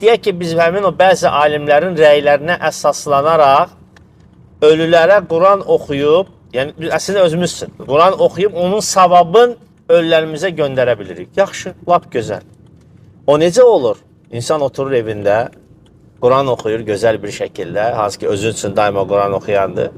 deyək ki, biz həmin o bəzi alimlərin rəylərinə əsaslanaraq ölülərə Quran oxuyub, yəni əslində özümüz üçün Quran oxuyub onun savabın ölülərimizə göndərə bilirik. Yaxşı, lap gözəl. O necə olur? İnsan oturur evində, Quran oxuyur gözəl bir şəkildə, hansı ki özü üçün daima Quran oxuyandır.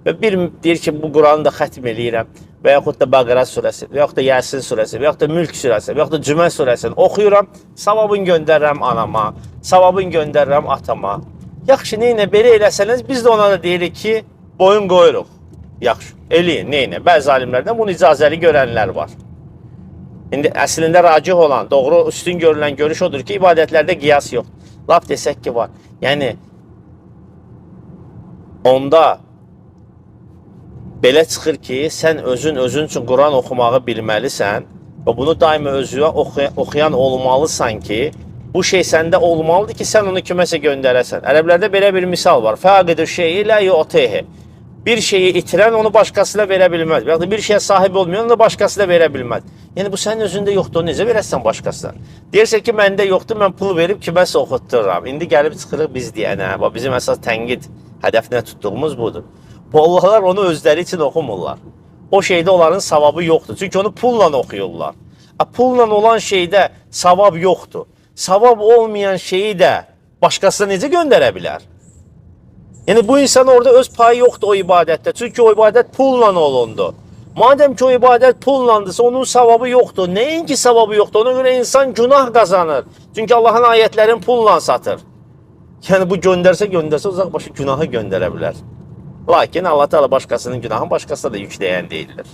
Və deyir ki, bu Quranı da xətm eləyirəm və yaxud da Bəqərə surəsi, və yaxud da Yasin surəsi, və yaxud da Mülk surəsi, və yaxud da Cümə surəsini oxuyuram, savabını göndərirəm anama, savabını göndərirəm atama. Yaxşı, neynə, belə eləsəniz, biz də ona da deyirik ki, boyun qoyuruq. Yaxşı, eləyin, neynə. Bəzi alimlərdən bunu icazəli görənlər var. İndi əslində racih olan, doğru, üstün görülən görüş odur ki, ibadətlərdə qiyas yox. Laf desək ki, var. Yəni, onda belə çıxır ki, sən özün üçün Quran oxumağı bilməlisən və bunu daima özünə oxuyan olmalısan ki, bu şey səndə olmalıdır ki, sən onu kiməsə göndərəsən. Ərəblərdə belə bir misal var. Fəqidu şeyi lə yu'tihi. Bir şeyi itirən onu başqasına verə bilməz. Və ya da bir şeyə sahib olmayan onu başqasına verə bilməz. Yəni, bu sənin özündə yoxdur, necə verəsən başqasına? Deyirsə ki, məndə yoxdur, mən pul verib kiməsə oxutdururam. İndi gəlib çıxırıq biz deyənə. Bizim əsas tənqid hədəfinə tutduğumuz budur. Allahlar onu özləri üçün oxumurlar. O şeydə onların savabı yoxdur. Çünki onu pulla oxuyurlar. Pulla olan şeydə savab yoxdur. Savab olmayan şeyi də başqasına necə göndərə bilər? Yəni, bu insan orada öz payı yoxdur o ibadətdə. Çünki o ibadət pulla olundu. Madəm ki, o ibadət pullandırsa, onun savabı yoxdur. Nəinki savabı yoxdur? Ona görə insan günah qazanır. Çünki Allahın ayətlərini pulla satır. Yəni, bu göndərsə, uzaq başı günahı göndərə bilər. Lakin Allah Teala başqasının günahını başqasına da yükləyən deyilir.